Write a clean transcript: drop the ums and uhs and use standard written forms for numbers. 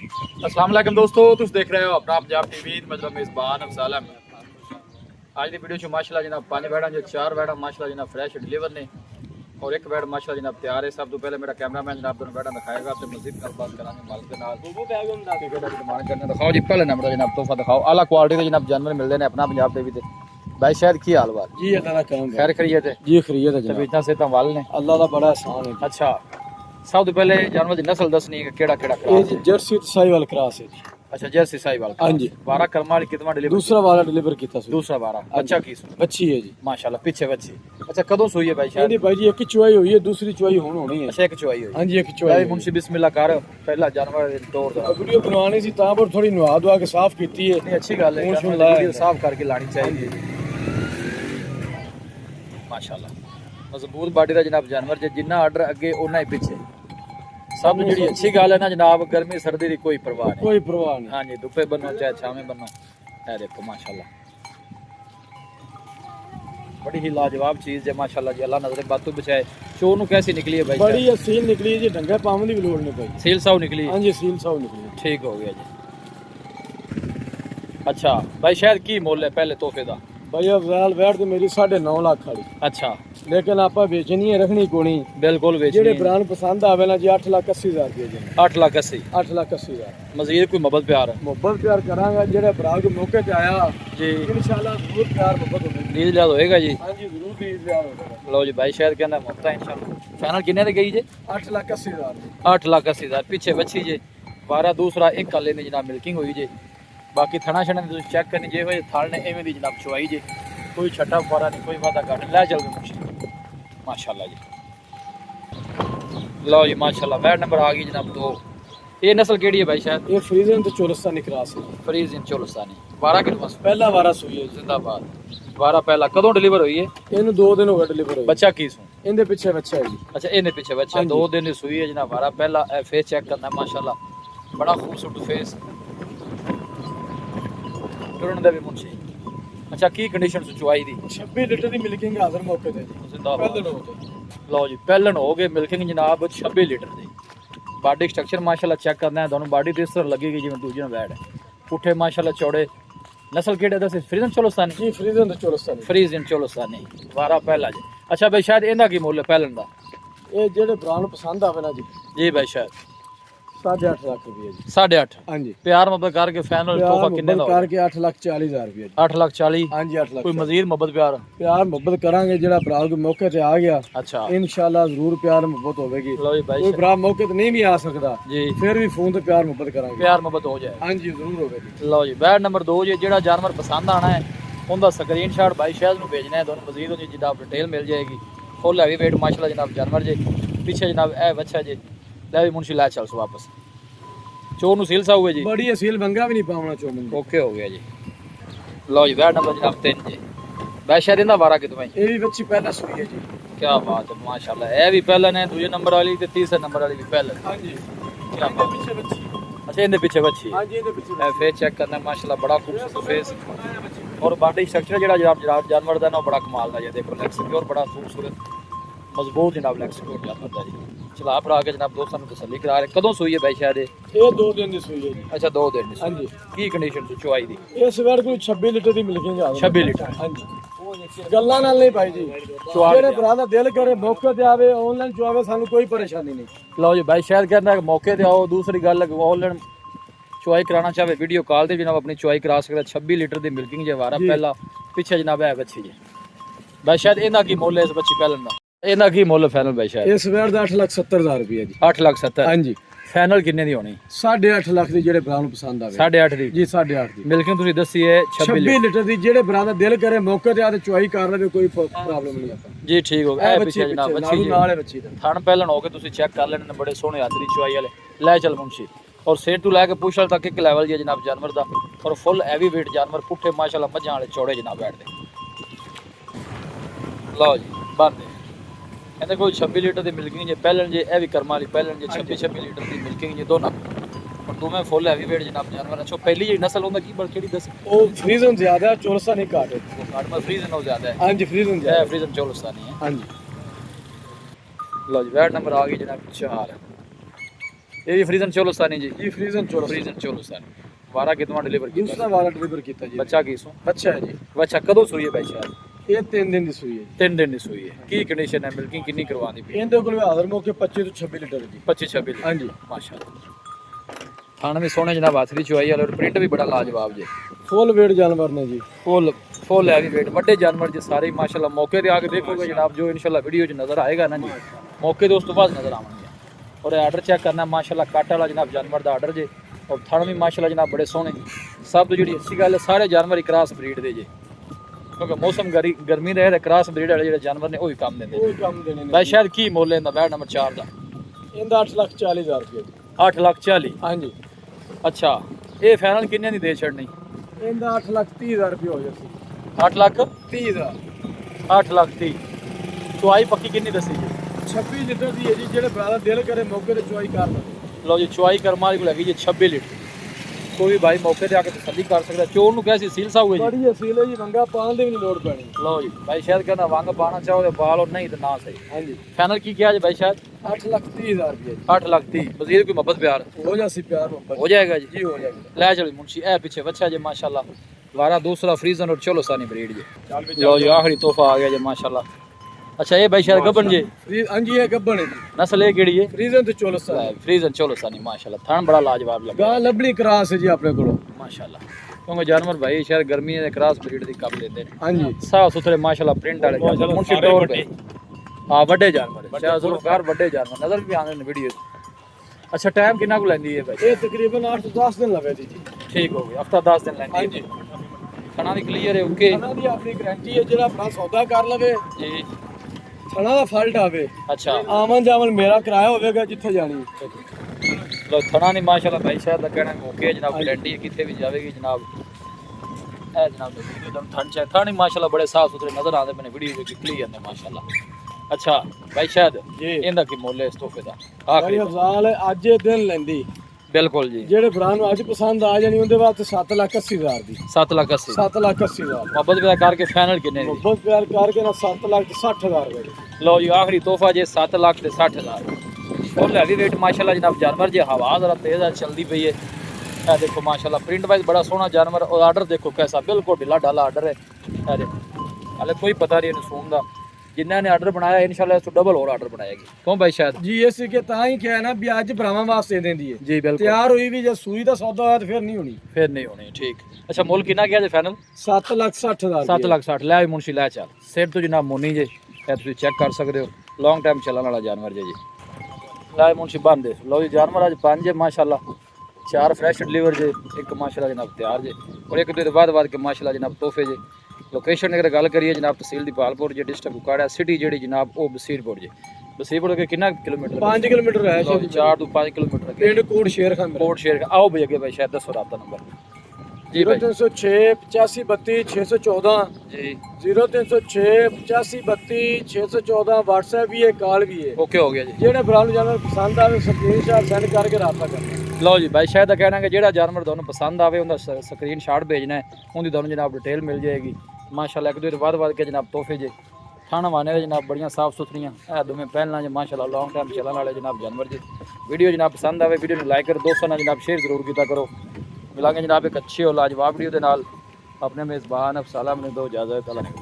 अस्सलाम वालेकुम दोस्तों, तुम देख रहे हो अपना पंजाब टीवी। मतलब मेज़बान अफसाल है। आज की वीडियो माशाल्लाह जनाब 5 बैठा जो 4 बैठा माशाल्लाह जनाब फ्रेश डिलीवर ने और एक बैठ माशाल्लाह जनाब तैयार है। सब तो पहले मेरा कैमरामैन जनाब दोनों बैठा दिखाएगा, आपसे मजीद गलबात कराने मालिक के नाल दिखाओ जी। पहले नंबर जनाब तोहफा दिखाओ, आला क्वालिटी के जनाब जानवर मिलते हैं अपना पंजाब टीवी से। भाई शायद की हाल बात जी अल्लाह का करम खैर खरीयत है जी खरीयत है जनाब। तबीयत से तंवाल ने अल्लाह का बड़ा एहसान है। अच्छा, सब तो पहले जानवर की नस्ल दसनी है केड़ा केड़ा ये जी जर्सी ते साहिवाल क्रॉस है जी। अच्छा, जर्सी साहिवाल हाँ जी। 12 कर्म वाली कितना डिलीवर? दूसरा वाला डिलीवर किया था। दूसरा 12 अच्छा की बच्ची है जी माशाल्लाह पीछे बच्ची। अच्छा, कदों सोई है भाई शायद? नहीं भाई जी एक चुवाई हुई है, दूसरी चुवाई होनी है। अच्छा, एक चुवाई हुई। हाँ जी एक चुवाई। मुंशी बिस्मिल्लाह कर पहला जानवर तोड़ दो। वीडियो बनवानी सी तां पर थोड़ी नवा दुआ के साफ की है। नहीं अच्छी गल है, वीडियो साफ करके लानी चाहिए माशाल्लाह। मजबूत बॉडी का जनाब जानवर जे जिन्ना आर्डर अगे उन्ना ही पीछे। सब जी अच्छी गल है ना जनाब, गर्मी सर्दी की कोई परवाह नहीं, कोई परवाह नहीं। हाँ जी, धुप्पे बनो चाहे छावे बनो। है देखो माशाल्लाह बड़ी ही लाजवाब चीज़ है माशाल्लाह जी। अल्लाह नजर बातों बचाए। शो नु कैसी निकली है भाई? बड़ी सील निकली है जी, ढंगा पावन की भी लोड़ नहीं पाई। सील साव निकली? हाँ जी सील साव निकली। ठीक हो गया जी। अच्छा भाई शायद की मुल है पहले तोहफे का? भाई अफजाल बैठ तो मेरी 9.5 लाख वाली, अच्छा, लेकिन आप बेचनी है रखनी कोनी। बिल्कुल बेचनी जेडे है। ब्रांड पसंद आवे ना जी 8,80,000 रुपये जी। 8,80,000 8,80,000 मजीद कोई मोहब्बत प्यार है? मोहब्बत प्यार करांगा। जेडे भरा के मौके पे आया जी इंशाल्लाह जरूर प्यार मोहब्बत होगी। डील लिया होएगा जी। हाँ जी जरूर डील लिया होगा। लो जी भाई शायद कहना मुफ्त है इंशाल्लाह। फाइनल कितने गई जी? 8,80,000 8,80,000 पीछे बची जी 12 दूसरा एक काले ने जनाब मिल्किंग हुई जी। बाकी थना छना चेक करनी जे हुए थाल ने एवें दी जनाब चुवाई जी, कोई छठा फौरा नहीं, कोई वादा घट लै चल गए माशाल्लाह जी। लो जी माशाल्लाह बैट नंबर आ गई जनाब 2। ये नस्ल केड़ी है भाई शायद? ये फ्रीजन तो चोलस्तानी क्रॉस है। फरीज इन चोलस्तानी 12 किलो पहला वारा सुई है जिंदाबाद। 12 पहला कदों डिलीवर हुई है? इन्हें 2 दिन हो गए डिलीवर हुए। बच्चा की सू? इनके पीछे बच्चा है जी। अच्छा इन्हें पीछे बच्चा 2 दिन की सुई है जनाब। 12 पहला फेस चेक करना माशाल्लाह बड़ा खूबसूरत फेस टुरन दे भी मुंशी। अच्छा की कंडीशन चुवाई दी? 26 लीटर की मिल्किंग हाजिर मौके पे जिंदाबाद। लो जी पहलन हो गए मिल्किंग जनाब 26 लीटर दी। बॉडी स्ट्रक्चर माशाल्लाह चेक करना है दोनों बॉडी तो इस तरह लगेगी जिवें दूजे बैड है। पुठे माशाल्लाह चौड़े। नस्ल केड़े दस? फ्रीजन चोलस्तानी जी फ्रीजन तो चोलस्तानी। फ्रीजन चोलस्तानी 12 पहला जी। अच्छा भाई शायद इनका की मुल है पहलन दा? ये जेडे ब्रांड पसंद आवे ना जी जी भाई शायद 8.5 लाख रुपये जी। 8.5 हाँ जी प्यार मोहब्बत करके फाइनल तोहफा कितने दा? करके 8,40,000 रुपये जी। 8,40,000 हाँ जी 8 लाख। कोई मजीद मोहब्बत प्यार? प्यार मोहब्बत करांगे जेड़ा भरा के मौके पे आ गया अच्छा इंशाल्लाह जरूर प्यार मोहब्बत होगी। लो जी भाई कोई भरा मौके पे नहीं भी आ सकता जी, फिर भी फोन पे प्यार मोहब्बत करांगे। प्यार मोहब्बत हो जाए। हाँ जी जरूर होगी। लो जी बैट नंबर 2 जी जेड़ा जानवर पसंद आना है उनका स्क्रीनशॉट भाई शायद नूं भेजना है, दोनों मजीद उनकी जनाब डिटेल मिल जाएगी। फुल हैवी वेट माशाल्लाह जनाब जानवर जी। पीछे जनाब ए बच्चा जी ले भी मुंशी ला चल सो वापस चो नूं सील सा हुए जी। बड़ी असील बंगा भी नहीं पावना चो मंदी। ओके हो गया जी। लो जी बैट नंबर जनाब 3 जी। भाई शायद इंदा 12 कितने भाई? ये भी बच्ची पहला सुई है जी। क्या बात है माशाल्लाह। ए भी पहला ने दूसरे नंबर वाली ते तीसरे नंबर वाली भी पहला। हाँ जी क्या बात। पीछे बच्ची। अच्छा इनके पीछे बच्ची हाँ जी इनके पीछे फेस चेक करना माशाल्लाह बड़ा खूबसूरत फेस और बॉडी स्ट्रक्चर जेड़ा जनाब जानवर दा ना बड़ा कमाल दा। ये देखो लेग सिक्योर बड़ा खूबसूरत मजबूत जनाब लेग सिक्योर जानवर दा जी। चला भरा के जनाब दोस्तों को तसल्ली करा रहे। कदों सोई है भाई शायद? ये 2 दिन की सुई है जी। अच्छा 2 दिन हाँ जी की कंडीशन से चुवाई दी? ये सवेर को 26 लीटर की मिल्किंग आ 26 लीटर। हाँ जी गल्ला नाल नहीं भाई जी। जेड़े भरा दा दिल करे मौके ते आवे ऑनलाइन चुआवे सानू कोई परेशानी नहीं। लो जी भाई शायद कहना है मौके ते आओ। दूसरी गल ऑनलाइन चुवाई कराना चाहे वीडियो कॉल ते जनाब अपनी चुवाई करा सकता। 26 लीटर की मिल्किंग जे 12 पहला पीछे जनाब है बच्ची जी। भाई शायद इना की मुल है इस बच्ची पहलन दा? इना की मुल फाइनल भाई शायद? ये सवेर दा 8,70,000 रुपये जी। 8,70,000 हाँ जी फाइनल कितने दी होनी? 8.5 लाख दी जेड़े भरा नूं पसंद आवे। 8.5 दी जी 8.5 दी मिल्किंग तुसी दसी है 26 लीटर दी। जेड़े भरा दा दिल करे मौके ते आ ते चुआई कर ले कोई प्रॉब्लम नहीं आता जी। ठीक हो गया। पीछे जनाब बच्ची जी नाल है बच्ची दा। थन पहलन हो के तुसी चेक कर लेने बड़े सोहने आदरी चुआई वाले ले चल मुंशी। और सेट टू लैके पुछल तक एक लेवल जी जनाब जानवर दा और फुल हैवी वेट जानवर पुठे माशाल्लाह मझां वाले चौड़े जनाब बैठदे। लो जी बंद कहते कोई 26 लीटर की मिल्किंग जे पहलन जे ए भी कर्मा वाली पहलन जे 26 लीटर की मिल्किंग जे दोनों और तुम्हें फुल हैवी वेट जनाब जानवर। अच्छा पहली जी नस्ल होंदा की बड़ी दस? ओ फ्रीजन ज्यादा है चोलसा नहीं काटे। वो काट में फ्रीजन हो ज्यादा है। हां जी फ्रीजन ज्यादा है। फ्रीजन चोलस्तानी है। हां जी लो जी बैट नंबर आ गई जनाब 4। ये भी फ्रीजन चोलोस्तानी जी, ये फ्रीजन चोरस फ्रीजन चोलोस्तानी 12 कितना डिलीवर किया दूसरा वाला डिलीवर किया जी। बच्चा की सो अच्छा है जी। बच्चा कदों सूई है भाई शायद ये 3 दिन की सूई है 3 दिन ਦੀ ਸੂਈ ਹੈ। ਕੀ ਕੰਡੀਸ਼ਨ ਹੈ ਮਿਲਕਿੰਗ ਕਿੰਨੀ ਕਰਵਾਉਂਦੀ ਪਈ? ਇਹਦੇ ਕੋਲ ਹਾਜ਼ਰ ਮੌਕੇ 25 ਤੋਂ 26 ਲੀਟਰ ਹੈ ਜੀ। 25 26 हाँ जी। ਮਾਸ਼ਾਅੱਲਾ ਖਾਣ ਵੀ ਸੋਹਣੇ ਜਨਾਬ ਹੱਥ ਦੀ ਚੁਆਈ ਵਾਲੇ ਪ੍ਰਿੰਟ ਵੀ ਬੜਾ ਲਾਜਵਾਬ ਜੇ ਫੁੱਲ ਵੇਟ ਜਾਨਵਰ ਨੇ ਜੀ। ਫੁੱਲ ਹੈਵੀ ਵੇਟ ਵੱਡੇ ਜਾਨਵਰ ਜੇ ਸਾਰੇ ਹੀ ਮਾਸ਼ਾਅੱਲਾ ਮੌਕੇ ਤੇ ਆ ਕੇ ਦੇਖੋਗੇ ਜਨਾਬ ਜੋ ਇਨਸ਼ਾਅੱਲਾ ਵੀਡੀਓ 'ਚ ਨਜ਼ਰ ਆਏਗਾ ਨਾ ਜੀ ਮੌਕੇ ਤੇ ਉਸ ਤੋਂ ਬਾਅਦ ਨਜ਼ਰ ਆਉਣਗੇ। ਔਰ ਇਹ ਆਰਡਰ ਚੈੱਕ ਕਰਨਾ ਮਾਸ਼ਾਅੱਲਾ ਕੱਟ ਵਾਲਾ ਜਨਾਬ ਜਾਨਵਰ ਦਾ ਆਰਡਰ ਜੇ ਔਰ ਥਣ ਵੀ ਮਾਸ਼ਾਅੱਲਾ ਜਨਾਬ ਬੜੇ ਸੋਹਣੇ ਸਭ ਤੋਂ ਜਿਹੜੀ ਅੱਛੀ ਗੱਲ ਹੈ ਸਾਰੇ ਜਾਨਵਰ ਹੀ ਕ੍ਰਾਸ ਬਰੀਡ ਦੇ ਜੇ ਕਿਉਂਕਿ ਮੌਸਮ ਗਰਮੀ ਦਾ ਹੈ ਕ੍ਰਾਸ ਬਰੀਡ ਵਾਲੇ ਜਿਹੜੇ ਜਾਨਵਰ ਨੇ ਉਹ ਹੀ ਕੰਮ ਦਿੰਦੇ ਉਹ ਕੰਮ ਦੇਣੇ ਨੇ ਭਾਈ ਸ਼ਾਇਦ ਕੀ ਮੁੱਲ ਇਹਦਾ ਬੈਡ ਨੰਬਰ 4 ਦਾ? ਇਹਦਾ 8,40,000 ਰੁਪਏ ਜੀ। 8,40,000 ਹਾਂਜੀ। ਅੱਛਾ ਇਹ ਫਾਈਨਲ ਕਿੰਨੇ ਦੀ ਦੇ ਛੱਡਣੀ? ਇਹਦਾ 8,30,000 ਰੁਪਏ ਹੋ ਜਾਸੀ। 8,30,000 8,30,000 ਚੁਆਈ ਪੱਕੀ ਕਿੰਨੀ ਦੱਸੀ ਜੀ? 26 ਲੀਟਰ ਦੀ ਹੈ ਜੀ। ਜਿਹੜੇ ਭਰਾ ਦਿਲ ਕਰੇ ਮੌਕੇ ਤੇ ਚੁਆਈ ਕਰ ਲਵੇ। ਲਓ ਜੀ ਚੁਆਈ ਕਰਮਾ ਦੀ ਕੋਲ ਹੈਗੀ ਜੀ 26 ਲੀਟਰ ਕੋਈ ਵੀ ਭਾਈ ਮੌਕੇ ਤੇ ਆ ਕੇ ਤਸੱਲੀ ਕਰ ਸਕਦਾ। ਚੋਰ ਨੂੰ ਕਿਹਾ ਸੀ ਸੀਲ ਸਾਹਿਬ ਹੋਏ ਜੀ ਬੜੀ ਅਸੀਲ ਹੈ ਜੀ। ਵੰਗਾ ਪਾਣ ਦੀ ਵੀ ਨਹੀਂ ਲੋੜ ਪੈਣੀ। ਲਓ ਜੀ ਭਾਈ ਸ਼ਾਇਦ ਕਹਿੰਦਾ ਵੰਗ ਪਾਣਾ ਚਾਹੋ ਤੇ ਬਾਲ ਉਹ ਨਹੀਂ ਤੇ ਨਾ ਸਹੀ। ਹਾਂਜੀ। ਫਾਈਨਲ ਕੀ ਕਿਹਾ ਜੀ ਭਾਈ ਸ਼ਾਇਦ? 8,30,000 ਰੁਪਏ ਜੀ। 8,30,000 ਮਜ਼ੀਦ ਕੋਈ ਮੁਹੱਬਤ ਪਿਆਰ ਹੋ ਜਾਸੀ ਪਿਆਰ ਮੁਹੱਬਤ ਹੋ ਜਾਏਗਾ ਜੀ। ਜੀ ਹੋ ਜਾਏਗਾ। ਲੈ ਚਲੋ ਮੁੰਸ਼ੀ ਇਹ ਪਿੱਛੇ ਬੱਚਾ ਜੇ ਮਾਸ਼ਾਅੱਲਾ ਵਾਰਾ दूसरा फ्रीजन और चोलोस्तानी ब्रीड जे। ਚੱਲ ਵੀ लो जी आखिरी तोहफा आ गया जे माशाल्लाह। अच्छा ये भाई शायद गब्बन जे ਹਾਂਜੀ ਇਹ ਗੱਬਣ ਹੈ ਜੀ। नस्ल ये केड़ी है? ਫਰੀਜ਼ਨ ਤੇ ਚੋਲਸਾ फ्रीजन चोलोस्तानी माशाल्लाह थान बड़ा लाजवाब लगा ਗਾਂ ਲੱਭਣੀ ਕਰਾਸ ਹੈ ਜੀ ਆਪਣੇ ਕੋਲ। माशाल्लाह क्योंकि जानवर भाई शायद गर्मी they cross breed the cup लेंदे ने ਹਾਂਜੀ। साफ सुथरे माशाल्लाह प्रिंट वाले जानवर मुंशी टोर पे हां बड़े जानवर शायद जुल्फकार बड़े जानवर नजर भी आने ने वीडियो। अच्छा टाइम कितना को लेंदी है भाई? ਇਹ ਤਕਰੀਬਨ 8 ਤੋਂ 10 ਦਿਨ ਲਵੇ ਜੀ। ठीक हो गया हफ्ता 10 दिन लेंदी है ਹਾਂਜੀ। खाना भी क्लियर है ओके ਇਹਨਾਂ ਦੀ ਆਪਣੀ ਗਾਰੰਟੀ ਹੈ। ਜਿਹੜਾ ਆਪਣਾ ਸੌਦਾ ਕਰ ਲਵੇ जी ਥਣਾ ਦਾ ਫਾਲਟ ਆਵੇ अच्छा ਆਮਨ ਜਾਮਨ ਮੇਰਾ ਕਿਰਾਇਆ ਹੋਵੇਗਾ ਜਿੱਥੇ ਜਾਣੀ। लो थना नहीं माशाल्लाह भाई शायद कहना ओके जनाब गारंटी है कितने भी जाएगी जनाब। ए जनाब वीडियो तुम थन चेक थन माशाल्लाह बड़े साफ सुथरे नजर आते मैंने वीडियो में क्लियर ने माशाल्लाह। अच्छा भाई शायद जी। इंदा की मुੱਲ है इस तोहफे दा? ਭਾਈ आखिरी ਅਫਜ਼ਾਲ ਅੱਜ ਇਹ ਦਿਨ ਲੈਂਦੀ। बिल्कुल जी ਜਿਹੜੇ ਭਰਾ ਨੂੰ ਅੱਜ ਪਸੰਦ ਆ ਜਾਣੀ ਉਹਦੇ ਵਾਸਤੇ 7,80,000 ਦੀ। 7,80,000 7,80,000 मोहब्बत भी करके फाइनल कितने दी? ਮੁਹੱਬਤ ਪਿਆਰ ਕਰਕੇ ਨਾ 7,60,000 ਰੁਪਏ ਦੀ। लो जी आखिरी तोहफा जे 7,60,000 फुल हैवी वेट माशाल्लाह जनाब जानवर जे हवा जरा तेज है चलती पई है। ए देखो माशाल्लाह प्रिंट वाइज बड़ा सोहना जानवर और आर्डर देखो कैसा बिल्कुल ढिला ढाला आर्डर है। ए देखो हाले कोई पता नहीं नसूम दा जिन्होंने ने आर्डर बनाया इंशाल्लाह इस तो डबल और आर्डर बनाएगी क्यों भाई शायद? ਜੀ ਇਸੇ ਕੇ ਤਾਂ ਹੀ ਕਿਹਾ ਨਾ ਵੀ ਅੱਜ ਭਰਾਵਾਂ ਵਾਸਤੇ ਦਿੰਦੀ ਹੈ। जी बिल्कुल ਤਿਆਰ ਹੋਈ ਵੀ ਜੇ ਸੂਈ ਦਾ ਸੌਦਾ ਹੋਇਆ ਤਾਂ ਫਿਰ ਨਹੀਂ ਹੋਣੀ। फिर नहीं होनी ठीक। अच्छा मुल कितना गया जे फाइनल? 7,60,000 7,60,000 ਲੈ ਮੁਨਸ਼ੀ ਲੈ ਚੱਲ ਸਿਰ ਤੋਂ ਜਨਾਬ ਮੋਨੀ ਜੇ ਇਹ ਤੁਸੀਂ ਚੈੱਕ ਕਰ ਸਕਦੇ ਹੋ ਲੌਂਗ ਟਾਈਮ ਚੱਲਣ ਵਾਲਾ ਜਾਨਵਰ ਜੇ ਜੀ। ਲੈ ਮੁਨਸ਼ੀ ਬੰਦ ਦੇ ਲਓ ਜੀ ਜਾਨਵਰ ਅੱਜ 5 ਜੇ ਮਾਸ਼ਾਅੱਲਾ 4 ਫਰੈਸ਼ ਡਿਲੀਵਰ ਜੇ ਇੱਕ ਮਾਸ਼ਾਅੱਲਾ ਜਨਾਬ ਤਿਆਰ ਜੇ ਔਰ ਇੱਕ ਦੇ ਬਾਅਦ ਕੇ ਮਾਸ਼ਾਅੱਲਾ ਜਨਾਬ ਤੋਹਫੇ ਜੇ। ਲੋਕੇਸ਼ਨ ਦੀ ਅਗਰ ਗੱਲ ਕਰੀਏ ਜਨਾਬ ਤਹਿਸੀਲ ਦੀ ਪਾਲਪੁਰ ਜੇ ਡਿਸਟ੍ਰਿਕਟ ਕੁਕਾੜਾ ਸਿਟੀ ਜਿਹੜੀ ਜਨਾਬ ਉਹ ਬਸੀਰਪੁਰ ਜੇ। ਬਸੀਰਪੁਰ ਕੇ ਕਿੰਨਾ ਕਿਲੋਮੀਟਰ? 5 ਕਿਲੋਮੀਟਰ ਹੈ ਲਓ ਜੀ 4 ਤੋਂ 5 ਕਿਲੋਮੀਟਰ ਅੱਗੇ ਪਿੰਡ ਕੋਟ ਸ਼ੇਰ ਖਾਨ ਕੋਟ ਸ਼ੇਰ ਆਓ ਭਈ ਅੱਗੇ ਭਾਈ ਸ਼ਾਇਦ ਦੱਸੋ ਰਾਬਤਾ ਨੰਬਰ ਜੀ ਭਾਈ। 0306 8532 614 ਜੀ 0306 8532 614 WhatsApp ਵੀ ਹੈ ਕਾਲ ਵੀ ਹੈ। ਓਕੇ ਹੋ ਗਿਆ ਜੀ। ਜਿਹੜੇ ਭਰਾ ਨੂੰ ਜਾਨਵਰ ਪਸੰਦ ਆਵੇ ਸਕਰੀਨਸ਼ਾਟ ਸੈਂਡ ਕਰਕੇ ਰਾਬਤਾ ਕਰਨਾ। ਲਓ ਜੀ ਭਾਈ ਸ਼ਾਇਦ ਕਹਿਣਾ ਕਿ ਜਿਹੜਾ ਜਾਨਵਰ ਤੁਹਾਨੂੰ ਪਸੰਦ ਆਵੇ ਉਹਦਾ ਸਕਰੀਨਸ਼ਾਟ ਭੇਜਣਾ ਹੈ ਉਹਦੀ ਤੁਹਾਨੂੰ ਜਨਾਬ ਡਿਟੇਲ ਮਿਲ ਜਾਏਗੀ ਮਾਸ਼ਾਅੱਲਾ। ਇੱਕ ਦੋ ਤੋਂ ਬਾਅਦ ਕੇ ਜਨਾਬ ਤੋਹਫੇ ਜੇ ਖਾਣਾ ਵਾਨੇ ਦੇ ਜਨਾਬ ਬੜੀਆਂ ਸਾਫ ਸੁਥਰੀਆਂ ਇਹ ਦੋਵੇਂ ਪਹਿਲਾਂ ਜੇ ਮਾਸ਼ਾਅੱਲਾ ਲੌਂਗ ਟਾਈਮ ਚੱਲਣ ਵਾਲੇ ਜਨਾਬ ਜਾਨਵਰ ਜੀ। ਵੀਡੀਓ ਜਨਾਬ ਪਸੰਦ ਆਵੇ ਵੀਡੀਓ ਨੂੰ ਲਾਈਕ ਕਰ ਦੋਸਤਾਂ ਨਾਲ ਜਨਾਬ ਸ਼ੇਅਰ ਜ਼ਰੂਰ ਕੀਤਾ ਕਰੋ। ਮਿਲਾਂਗੇ ਜਨਾਬ ਇੱਕ ਅੱਛੀ और लाजवाब वीडियो ਦੇ ਨਾਲ। अपने मेज़बान अफसाला ने दो इजाज़त अल्लाह ने